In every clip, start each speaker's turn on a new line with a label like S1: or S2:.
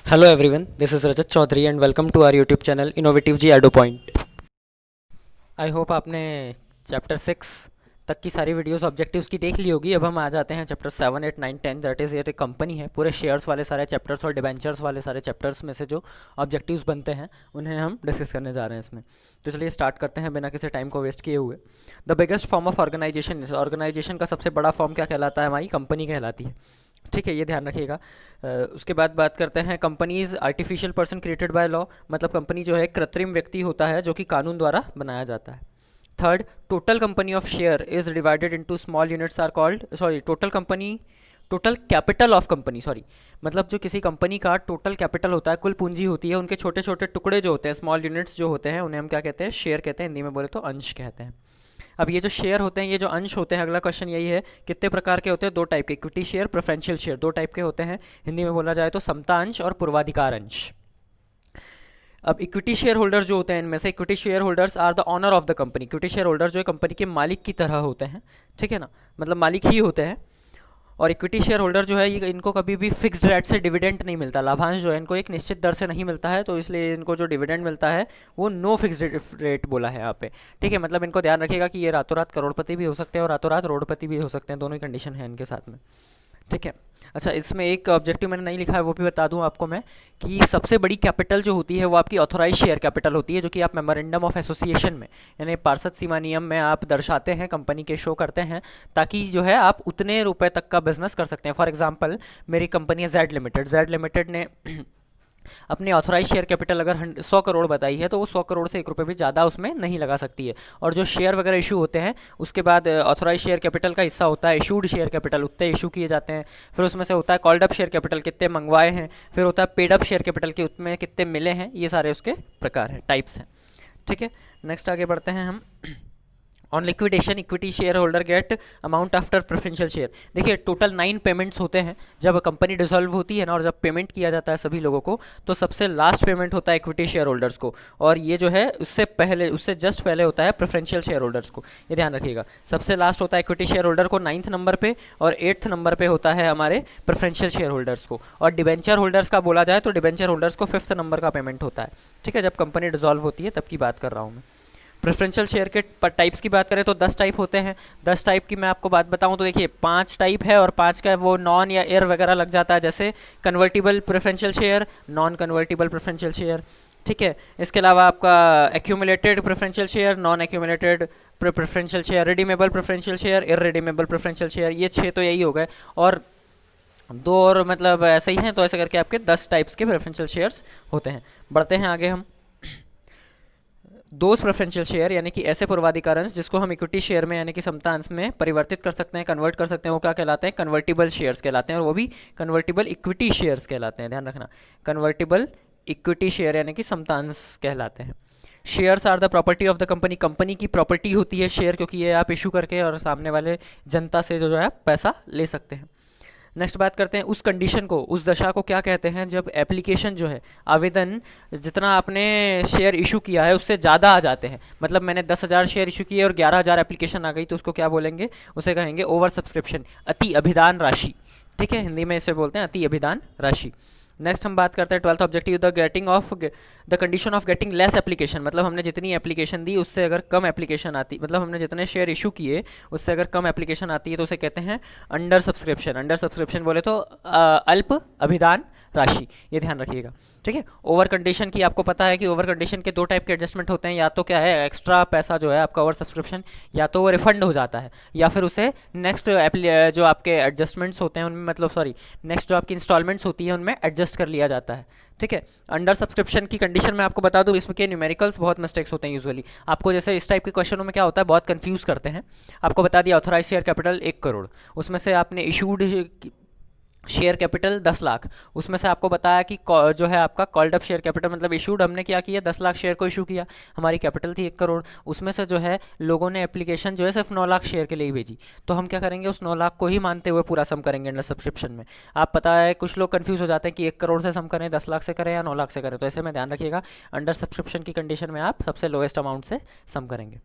S1: Hello everyone, this is Rajat Chaudhary and welcome to our YouTube channel Innovative G Ado Point. I hope आपने chapter 6 तक की सारी videos objectives की देख ली होगी। अब हम आ जाते हैं चैप्टर 7, 8, 9, 10 दैट इज़ ये कंपनी है। पूरे शेयर्स वाले सारे चैप्टर्स और डिबेंचर्स वाले सारे चैप्टर्स में से जो ऑब्जेक्टिव्स बनते हैं उन्हें हम डिस्कस करने जा रहे हैं इसमें। तो चलिए स्टार्ट करते हैं बिना किसी टाइम को वेस्ट किए हुए। The biggest form of organisation का सबसे बड़ा फॉर्म क्या कहलाता है? हमारी कंपनी कहलाती है। ठीक है, ये ध्यान रखिएगा। उसके बाद बात करते हैं companies artificial person created by law, मतलब कंपनी जो है कृत्रिम व्यक्ति होता है जो कि कानून द्वारा बनाया जाता है। Third, total company of share is divided into small units are called total capital of company, मतलब जो किसी कंपनी का टोटल कैपिटल होता है, कुल पूंजी होती है, उनके छोटे छोटे टुकड़े जो होते हैं, स्मॉल यूनिट्स जो होते हैं, उन्हें हम क्या कहते हैं? शेयर कहते हैं। हिंदी में बोले तो अंश कहते हैं। अब ये जो शेयर होते हैं, ये जो अंश होते हैं, अगला क्वेश्चन यही है कितने प्रकार के होते हैं? दो टाइप के, इक्विटी शेयर, प्रेफरेंशियल शेयर, दो टाइप के होते हैं। हिंदी में बोला जाए तो समता अंश और पूर्वाधिकार अंश। अब इक्विटी शेयर होल्डर जो होते हैं, इनमें से equity shareholders are the owner of the company. Equity shareholder जो है कंपनी के मालिक की तरह होते हैं, ठीक है ना, मतलब मालिक ही होते हैं। और इक्विटी शेयर होल्डर जो है ये इनको कभी भी फिक्स्ड रेट से डिविडेंड नहीं मिलता, लाभांश जो है इनको एक निश्चित दर से नहीं मिलता है, तो इसलिए इनको जो डिविडेंड मिलता है वो नो फिक्स्ड रेट बोला है यहाँ पे। ठीक है, मतलब इनको ध्यान रखिएगा कि ये रातों रात करोड़पति भी हो सकते हैं और रातों रात रोडपति भी हो सकते हैं, दोनों ही कंडीशन है इनके साथ में। ठीक है। अच्छा, इसमें एक ऑब्जेक्टिव मैंने नहीं लिखा है, वो भी बता दूं आपको मैं कि सबसे बड़ी कैपिटल जो होती है वो आपकी ऑथोराइज शेयर कैपिटल होती है, जो कि आप मेमोरेंडम ऑफ एसोसिएशन में यानी पार्षद सीमा नियम में आप दर्शाते हैं, कंपनी के शो करते हैं, ताकि जो है आप उतने रुपए तक का बिजनेस कर सकते हैं। फॉर एग्जांपल मेरी कंपनी है जेड लिमिटेड ने अपने ऑथोराइज शेयर कैपिटल अगर 100 करोड़ बताई है, तो वो 100 करोड़ से 1 रुपये भी ज़्यादा उसमें नहीं लगा सकती है। और जो शेयर वगैरह इशू होते हैं उसके बाद ऑथोराइज शेयर कैपिटल का हिस्सा होता है इशूड शेयर कैपिटल, उतने इशू किए जाते हैं। फिर उसमें से होता है कॉल्ड अप शेयर कैपिटल, कितने मंगवाए हैं। फिर होता है पेड अप शेयर कैपिटल के, उसमें कितने मिले हैं। ये सारे उसके प्रकार हैं, टाइप्स हैं। ठीक है, नेक्स्ट आगे बढ़ते हैं हम। On liquidation equity shareholder get amount after preferential share. देखिए टोटल 9 पेमेंट्स होते हैं जब कंपनी डिसॉल्व होती है ना, और जब पेमेंट किया जाता है सभी लोगों को, तो सबसे लास्ट पेमेंट होता है इक्विटी शेयर होल्डर्स को, और ये जो है उससे जस्ट पहले होता है प्रेफरेंशियल शेयर होल्डर्स को। ये ध्यान रखिएगा, सबसे लास्ट होता है इक्विटी शेयर होल्डर को 9th नंबर पे, और 8th नंबर पे होता है हमारे प्रेफरेंशियल शेयर होल्डर्स को। और डिबेंचर होल्डर्स का बोला जाए तो डिबेंचर होल्डर्स को 5th नंबर का पेमेंट होता है। ठीक है, जब कंपनी डिसॉल्व होती है तब की बात कर रहा हूँ मैं। प्रेफरेंशियल शेयर के टाइप्स की बात करें तो 10 टाइप होते हैं। 10 टाइप की मैं आपको बात बताऊं तो देखिए 5 टाइप है, और 5 का वो नॉन या एयर वगैरह लग जाता है, जैसे convertible preferential share, non convertible preferential share. ठीक है, इसके अलावा आपका accumulated preferential share, non accumulated preferential share, redeemable preferential share, irredeemable preferential share. ये 6 तो यही हो गए, और दो और मतलब ऐसे ही हैं, तो ऐसे करके आपके 10 टाइप्स के प्रेफरेंशियल शेयर्स होते हैं। बढ़ते हैं आगे हम। दोज प्रेफरेंशियल शेयर यानी कि ऐसे पूर्वाधिकार अंश जिसको हम इक्विटी शेयर में यानी कि समता अंश में परिवर्तित कर सकते हैं, कन्वर्ट कर सकते हैं, वो क्या कहलाते हैं? कन्वर्टिबल शेयर्स कहलाते हैं, और वो भी कन्वर्टिबल इक्विटी शेयर्स कहलाते हैं। ध्यान रखना, कन्वर्टिबल इक्विटी शेयर यानी कि समता अंश कहलाते हैं। Shares are the property of the company, company की प्रॉपर्टी होती है शेयर, क्योंकि ये आप इशू करके और सामने वाले जनता से जो है पैसा ले सकते हैं। नेक्स्ट बात करते हैं उस कंडीशन को, उस दशा को क्या कहते हैं जब एप्लीकेशन जो है, आवेदन, जितना आपने शेयर इशू किया है उससे ज़्यादा आ जाते हैं। मतलब मैंने 10,000 शेयर इशू किए और 11,000 एप्लीकेशन आ गई, तो उसको क्या बोलेंगे? उसे कहेंगे ओवर सब्सक्रिप्शन, अति अभिदान राशि। ठीक है, हिंदी में इसे बोलते हैं अति अभिदान राशि। नेक्स्ट हम बात करते हैं 12th objective, the condition of getting less application, मतलब हमने जितनी एप्लीकेशन दी उससे अगर कम एप्लीकेशन आती, मतलब हमने जितने शेयर इशू किए उससे अगर कम एप्लीकेशन आती है तो उसे कहते हैं अंडर सब्सक्रिप्शन। अंडर सब्सक्रिप्शन बोले तो अल्प अभिदान राशि, ये ध्यान रखिएगा। ठीक है, ओवर कंडीशन की आपको पता है कि ओवर कंडीशन के 2 टाइप के एडजस्टमेंट होते हैं, या तो क्या है एक्स्ट्रा पैसा जो है आपका ओवर सब्सक्रिप्शन, या तो वो रिफंड हो जाता है, या फिर उसे नेक्स्ट जो आपके एडजस्टमेंट्स होते हैं उनमें, मतलब नेक्स्ट जो आपकी इंस्टॉलमेंट्स होती है उनमें एडजस्ट कर लिया जाता है। ठीक है, अंडर सब्सक्रिप्शन की कंडीशन में आपको बता दूं इसमें के न्यूमेरिकल्स बहुत मिस्टेक्स होते हैं यूजुअली। आपको जैसे इस टाइप के क्वेश्चनों में क्या होता है, बहुत कंफ्यूज करते हैं। आपको बता दिया ऑथोराइज शेयर कैपिटल 1 करोड़, उसमें से आपने इशूड शेयर कैपिटल 10 लाख, उसमें से आपको बताया कि जो है आपका कॉल्ड अप शेयर कैपिटल, मतलब इशूड हमने क्या किया, 10 लाख शेयर को इशू किया, हमारी कैपिटल थी 1 करोड़, उसमें से जो है लोगों ने एप्लीकेशन जो है सिर्फ 9 लाख शेयर के लिए ही भेजी, तो हम क्या करेंगे, उस 9 लाख को ही मानते हुए पूरा सम करेंगे अंडर सब्सक्रिप्शन में। आप पता है कुछ लोग कंफ्यूज हो जाते हैं कि 1 करोड़ से सम करें, 10 लाख से करें या 9 लाख से करें, तो ऐसे में ध्यान रखिएगा अंडर सब्सक्रिप्शन की कंडीशन में आप सबसे लोएस्ट अमाउंट से सम करेंगे।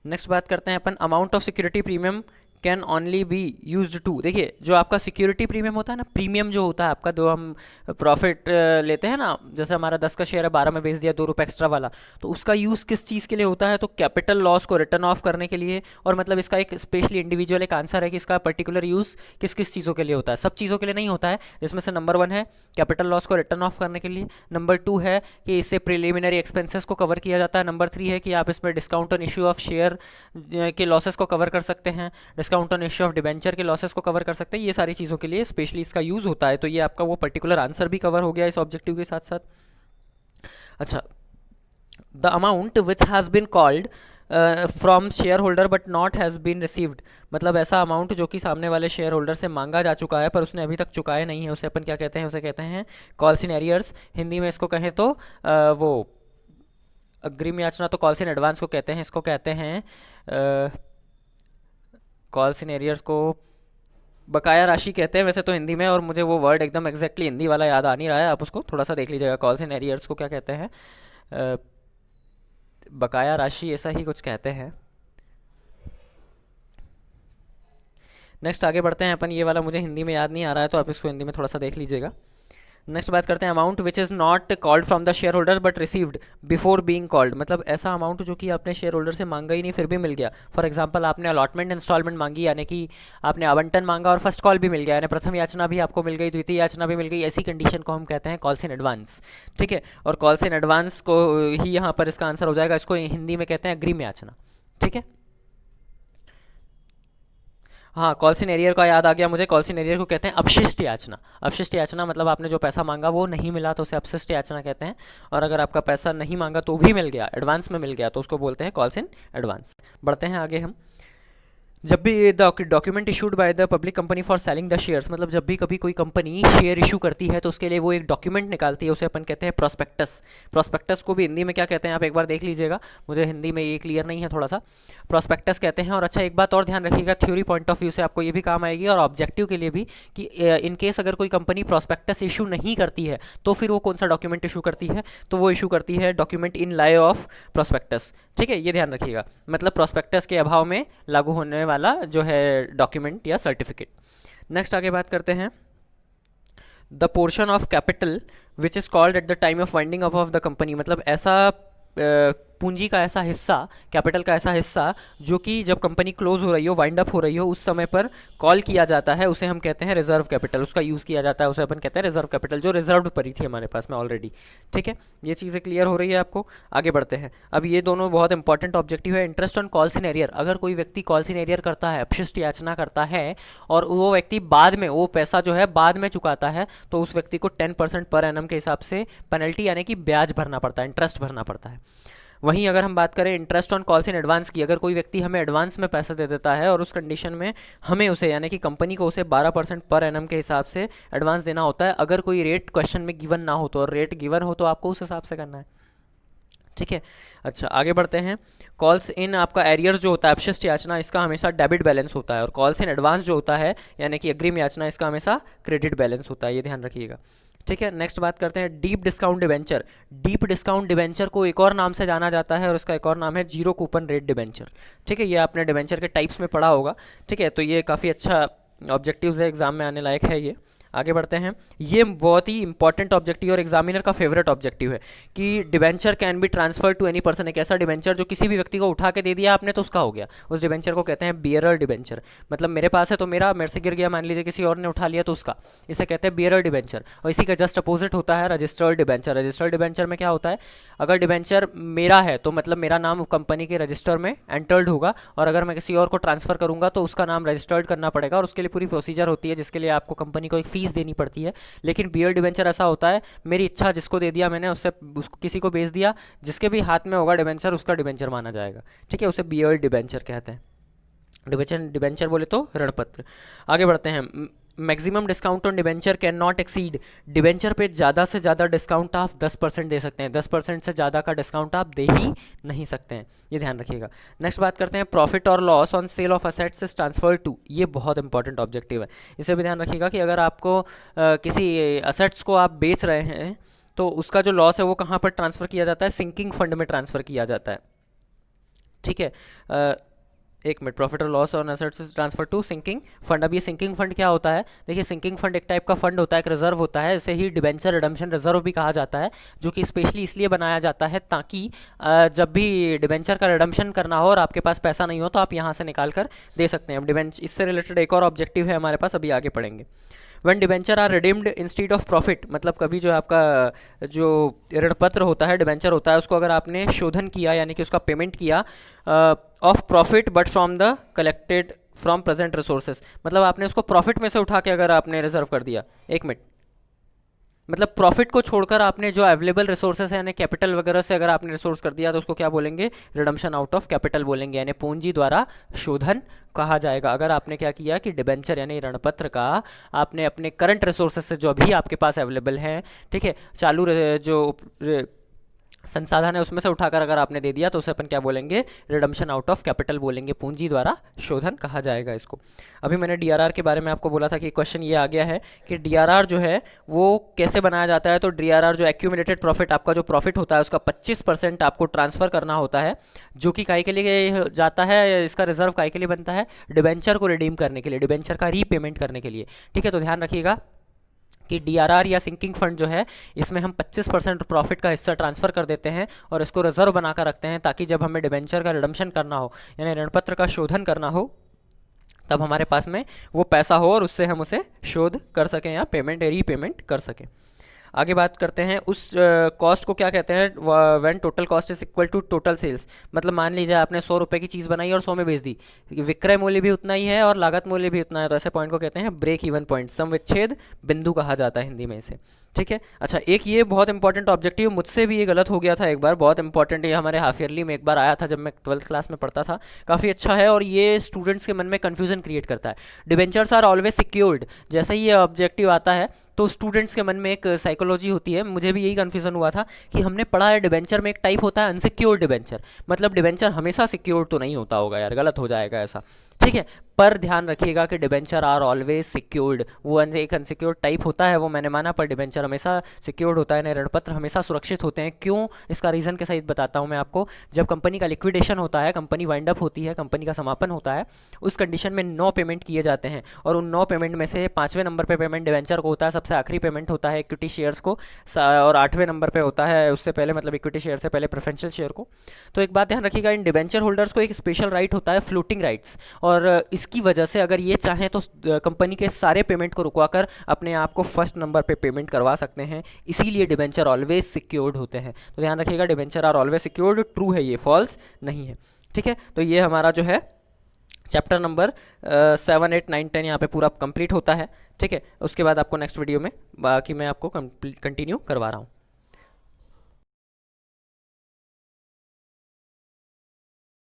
S1: नेक्स्ट बात करते हैं अपन amount of security premium can only be used to, देखिए जो आपका सिक्योरिटी प्रीमियम होता है ना, प्रीमियम जो होता है आपका, जो हम प्रॉफिट लेते हैं ना, जैसे हमारा 10 का शेयर है 12 में बेच दिया, 2 रुपये एक्स्ट्रा वाला, तो उसका यूज़ किस चीज़ के लिए होता है, तो कैपिटल लॉस को रिटर्न ऑफ करने के लिए। और मतलब इसका एक स्पेशली इंडिविजुअल एक आंसर है कि इसका पर्टिकुलर यूज़ किस किस चीज़ों के लिए होता है। सब चीज़ों के लिए नहीं होता है, जिसमें से नंबर 1 है कैपिटल लॉस को रिटर्न ऑफ करने के लिए, नंबर 2 है कि इससे प्रिलिमिनरी एक्सपेंसेस को कवर किया जाता है, नंबर 3 है कि आप इसमें discount on issue of share के लॉसेस को कवर कर सकते हैं, discount on issue of debenture के लॉसेस को कवर कर सकते हैं। ये सारी चीज़ों के लिए स्पेशली इसका यूज़ होता है। तो ये आपका वो पर्टिकुलर आंसर भी कवर हो गया इस ऑब्जेक्टिव के साथ साथ। अच्छा, the amount which has been called from shareholder but not has been received, मतलब ऐसा अमाउंट जो कि सामने वाले शेयर होल्डर से मांगा जा चुका है पर उसने अभी तक चुकाया नहीं है, उसे अपन क्या कहते हैं, उसे कहते हैं कॉल्स इन एरियर्स। हिंदी में इसको कहें तो वो अग्रिम याचना, तो कॉल्स इन एडवांस को कहते हैं, इसको कहते हैं कॉल्स इन एरियर्स को बकाया राशि कहते हैं वैसे तो हिंदी में, और मुझे वो वर्ड एकदम एग्जैक्टली हिंदी वाला याद आ नहीं रहा है, आप उसको थोड़ा सा देख लीजिएगा। कॉल्स इन एरियर्स को क्या कहते हैं, अ, बकाया राशि ऐसा ही कुछ कहते हैं। नेक्स्ट आगे बढ़ते हैं अपन, ये वाला मुझे हिंदी में याद नहीं आ रहा है तो आप इसको हिंदी में थोड़ा सा देख लीजिएगा। नेक्स्ट बात करते हैं amount which is not called from the share holder but received before being called, मतलब ऐसा अमाउंट जो कि आपने शेयर होल्डर से मांगा ही नहीं फिर भी मिल गया। फॉर एग्जांपल आपने अलॉटमेंट इंस्टॉलमेंट मांगी, यानी कि आपने आवंटन मांगा और फर्स्ट कॉल भी मिल गया, यानी प्रथम याचना भी आपको मिल गई, द्वितीय याचना भी मिल गई, ऐसी कंडीशन को हम कहते हैं कॉल्स इन एडवांस। ठीक है, और कॉल्स इन एडवांस को ही यहाँ पर इसका आंसर हो जाएगा, इसको हिंदी में कहते हैं अग्रिम याचना। ठीक है, हाँ, कॉल्स इन एरियर का याद आ गया मुझे, कॉल्स इन एरियर को कहते हैं अपशिष्ट याचना। अपशिष्ट याचना मतलब आपने जो पैसा मांगा वो नहीं मिला तो उसे अपशिष्ट याचना कहते हैं, और अगर आपका पैसा नहीं मांगा तो भी मिल गया, एडवांस में मिल गया, तो उसको बोलते हैं कॉल्स इन एडवांस। बढ़ते हैं आगे हम। जब भी document issued by the public company for selling the shares, मतलब जब भी कभी कोई कंपनी शेयर इशू करती है तो उसके लिए वो एक डॉक्यूमेंट निकालती है, उसे अपन कहते हैं प्रोस्पेक्टस। प्रोस्पेक्टस को भी हिंदी में क्या कहते हैं आप एक बार देख लीजिएगा, मुझे हिंदी में ये क्लियर नहीं है थोड़ा सा, प्रोस्पेक्टस कहते हैं। और अच्छा एक बात और ध्यान रखिएगा, थ्योरी पॉइंट ऑफ व्यू से आपको ये भी काम आएगी और ऑब्जेक्टिव के लिए भी, कि इन केस अगर कोई कंपनी प्रोस्पेक्टस इशू नहीं करती है तो फिर वो कौन सा डॉक्यूमेंट इशू करती है, तो वो इशू करती है डॉक्यूमेंट इन लाय ऑफ प्रोस्पेक्टस। ठीक है, ये ध्यान रखिएगा, मतलब प्रोस्पेक्टस के अभाव में लागू होने वाला जो है डॉक्यूमेंट या सर्टिफिकेट। नेक्स्ट आगे बात करते हैं the portion of capital which is called at the time of winding up of the company, मतलब ऐसा पूंजी का ऐसा हिस्सा, कैपिटल का ऐसा हिस्सा जो कि जब कंपनी क्लोज हो रही हो, वाइंड अप हो रही हो, उस समय पर कॉल किया जाता है, उसे हम कहते हैं रिजर्व कैपिटल, उसका यूज़ किया जाता है, उसे अपन कहते हैं रिजर्व कैपिटल, जो रिजर्व पड़ी थी हमारे पास में ऑलरेडी। ठीक है, ये चीज़ें क्लियर हो रही है आपको। आगे बढ़ते हैं, अब ये दोनों बहुत इंपॉर्टेंट ऑब्जेक्टिव है। Interest on calls in arrear, अगर कोई व्यक्ति कॉल्स इन एरियर करता है, अपशिष्ट याचना करता है, और वो व्यक्ति बाद में वो पैसा जो है बाद में चुकाता है, तो उस व्यक्ति को 10% पर एनम के हिसाब से पेनल्टी यानी कि ब्याज भरना पड़ता है, इंटरेस्ट भरना पड़ता है। वहीं अगर हम बात करें interest on calls in advance की, अगर कोई व्यक्ति हमें एडवांस में पैसा दे देता है और उस कंडीशन में हमें उसे यानी कि कंपनी को उसे 12% पर एनम के हिसाब से एडवांस देना होता है, अगर कोई रेट क्वेश्चन में गिवन ना हो तो, और रेट गिवन हो तो आपको उस हिसाब से करना है। ठीक है, अच्छा आगे बढ़ते हैं। कॉल्स इन आपका एरियर्स जो होता है, अपशिष्ट याचना, इसका हमेशा डेबिट बैलेंस होता है, और कॉल्स इन एडवांस जो होता है यानी कि अग्रिम याचना, इसका हमेशा क्रेडिट बैलेंस होता है, ये ध्यान रखिएगा। ठीक है, नेक्स्ट बात करते हैं deep discount debenture. Deep discount debenture को एक और नाम से जाना जाता है और इसका एक और नाम है जीरो कूपन रेट डिबेंचर। ठीक है, ये आपने डिबेंचर के टाइप्स में पढ़ा होगा। ठीक है, तो ये काफ़ी अच्छा ऑब्जेक्टिव्स है, एग्जाम में आने लायक है ये। आगे बढ़ते हैं, ये बहुत ही इंपॉर्टेंट ऑब्जेक्टिव और एग्जामिनर का फेवरेट ऑब्जेक्टिव है कि debenture can be transfer to any person. एक ऐसा डिबेंचर जो किसी भी व्यक्ति को उठा के दे दिया आपने तो उसका हो गया, उस डिबेंचर को कहते हैं बियरर डिबेंचर। मतलब मेरे पास है तो मेरा, मेरे से गिर गया, मान लीजिए किसी और ने उठा लिया तो उसका, इसे कहते हैं बियरर डिबेंचर। और इसी का जस्ट अपोजिट होता है रजिस्टर्ड डिबेंचर। रजिस्टर्ड डिबेंचर में क्या होता है, अगर डिबेंचर मेरा है तो मतलब मेरा नाम कंपनी के रजिस्टर में एंटर्ड होगा, और अगर मैं किसी और को ट्रांसफर करूंगा तो उसका नाम रजिस्टर्ड करना पड़ेगा, और उसके लिए पूरी प्रोसीजर होती है जिसके लिए आपको कंपनी को एक फीस देनी पड़ती है। लेकिन बियर डिबेंचर ऐसा होता है, मेरी इच्छा जिसको दे दिया मैंने, उससे उसको किसी को बेच दिया, जिसके भी हाथ में होगा डिबेंचर उसका डिबेंचर माना जाएगा। ठीक है, उसे बियर डिबेंचर कहते हैं। डिबेंचर डिबेंचर बोले तो ऋणपत्र। आगे बढ़ते हैं, maximum discount on debenture can not exceed. Debenture पे ज़्यादा से ज़्यादा डिस्काउंट आप 10% दे सकते हैं, 10% से ज़्यादा का डिस्काउंट आप दे ही नहीं सकते हैं, ये ध्यान रखिएगा। नेक्स्ट बात करते हैं प्रॉफिट और loss on sale of assets is transfer to. ये बहुत इंपॉर्टेंट ऑब्जेक्टिव है, इसे भी ध्यान रखिएगा कि अगर आपको किसी असेट्स को आप बेच रहे हैं तो उसका जो लॉस है वो कहाँ पर ट्रांसफ़र किया जाता है, सिंकिंग फंड में ट्रांसफ़र किया जाता है। ठीक है, एक मिनट, प्रॉफिट और loss on assets transfer to sinking fund. अब ये सिंकिंग फंड क्या होता है? देखिए, सिंकिंग फंड एक टाइप का फंड होता है, एक रिजर्व होता है, इसे ही डिबेंचर रिडम्पशन रिजर्व भी कहा जाता है, जो कि स्पेशली इसलिए बनाया जाता है ताकि जब भी डिबेंचर का रिडम्पशन करना हो और आपके पास पैसा नहीं हो तो आप यहाँ से निकाल कर दे सकते हैं। अब डिबेंचर, इससे रिलेटेड एक और ऑब्जेक्टिव है हमारे पास, अभी आगे पढ़ेंगे। When debenture are redeemed instead of profit, मतलब कभी जो है आपका जो ऋण पत्र होता है, डिबेंचर होता है, उसको अगर आपने शोधन किया यानी कि उसका पेमेंट किया of profit but from the collected from present resources, मतलब आपने उसको प्रॉफिट में से उठा के अगर आपने रिजर्व कर दिया, एक मिनट, मतलब प्रॉफिट को छोड़कर आपने जो अवेलेबल रिसोर्सेज है यानी कैपिटल वगैरह से अगर आपने रिसोर्स कर दिया तो उसको क्या बोलेंगे? रिडम्पशन आउट ऑफ कैपिटल बोलेंगे, यानी पूंजी द्वारा शोधन कहा जाएगा। अगर आपने क्या किया कि डिबेंचर यानी ऋणपत्र का आपने अपने करंट रिसोर्सेज से जो अभी आपके पास अवेलेबल हैं, ठीक है, चालू जो संसाधन है उसमें से उठाकर अगर आपने दे दिया तो उसे अपन क्या बोलेंगे? रिडम्पशन आउट ऑफ कैपिटल बोलेंगे, पूंजी द्वारा शोधन कहा जाएगा इसको। अभी मैंने डीआरआर के बारे में आपको बोला था कि क्वेश्चन ये आ गया है कि डीआरआर जो है वो कैसे बनाया जाता है। तो डीआरआर जो एक्यूमुलेटेड प्रॉफिट, आपका जो प्रॉफिट होता है उसका 25% आपको ट्रांसफर करना होता है, जो कि काय के लिए जाता है, इसका रिजर्व काय के लिए बनता है? डिबेंचर को रिडीम करने के लिए, डिबेंचर का रीपेमेंट करने के लिए। ठीक है, तो ध्यान रखिएगा कि डीआरआर या सिंकिंग फंड जो है इसमें हम 25% प्रॉफिट का हिस्सा ट्रांसफर कर देते हैं और इसको रिजर्व बनाकर रखते हैं ताकि जब हमें डिबेंचर का रिडम्पशन करना हो यानी ऋणपत्र का शोधन करना हो तब हमारे पास में वो पैसा हो और उससे हम उसे शोध कर सकें या पेमेंट रीपेमेंट कर सकें। आगे बात करते हैं उस कॉस्ट को क्या कहते हैं? When total cost is equal to total sales, मतलब मान लीजिए आपने 100 रुपये की चीज़ बनाई और 100 में बेच दी, विक्रय मूल्य भी उतना ही है और लागत मूल्य भी उतना है, तो ऐसे पॉइंट को कहते हैं ब्रेक इवन पॉइंट, सम विच्छेद बिंदु कहा जाता है हिंदी में इसे। ठीक है, अच्छा, एक ये बहुत इंपॉर्टेंट ऑब्जेक्टिव मुझसे भी ये गलत हो गया था एक बार, बहुत इंपॉर्टेंट, ये हमारे हाफ ईयरली में एक बार आया था जब मैं 12th क्लास में पढ़ता था, काफ़ी अच्छा है और ये स्टूडेंट्स के मन में कन्फ्यूजन क्रिएट करता है। डिबेंचर्स आर ऑलवेज सिक्योर्ड, जैसे ही ये ऑब्जेक्टिव आता है तो स्टूडेंट्स के मन में एक साइकोलॉजी होती है, मुझे भी यही कन्फ्यूजन हुआ था कि हमने पढ़ा है डिबेंचर में एक टाइप होता है अनसिक्योर्ड डिबेंचर, मतलब डिबेंचर हमेशा सिक्योर्ड तो नहीं होता होगा यार, गलत हो जाएगा ऐसा। ठीक है, पर ध्यान रखिएगा कि डिबेंचर आर ऑलवेज सिक्योर्ड, वो एक अनसिक्योर्ड टाइप होता है वो मैंने माना, पर डिबेंचर हमेशा सिक्योर्ड होता है, यानी ऋणपत्र हमेशा सुरक्षित होते हैं। क्यों? इसका रीज़न के सहित बताता हूँ मैं आपको। जब कंपनी का लिक्विडेशन होता है, कंपनी वाइंड अप होती है, कंपनी का समापन होता है, उस कंडीशन में 9 पेमेंट किए जाते हैं और उन 9 पेमेंट में से 5वें नंबर पे पेमेंट डिबेंचर को होता है, सबसे आखिरी पेमेंट होता है इक्विटी शेयर्स को, और 8वें नंबर पे होता है उससे पहले, मतलब इक्विटी शेयर से पहले प्रेफरेंशियल शेयर को। तो एक बात ध्यान रखिएगा, इन डिबेंचर होल्डर्स को एक स्पेशल राइट होता है फ्लोटिंग राइट्स, और इसकी वजह से अगर ये चाहें तो कंपनी के सारे पेमेंट को रुकवाकर अपने आप को फर्स्ट नंबर पे पेमेंट करवा सकते हैं, इसीलिए डिबेंचर ऑलवेज सिक्योर्ड होते हैं। तो ध्यान रखिएगा, debenture are always secured, true है ये, फॉल्स नहीं है। ठीक है, तो ये हमारा जो है चैप्टर नंबर 7, 8, 9, 10 यहाँ पे पूरा कंप्लीट होता है। ठीक है, उसके बाद आपको नेक्स्ट वीडियो में बाकी मैं आपको कंटिन्यू करवा रहा हूँ।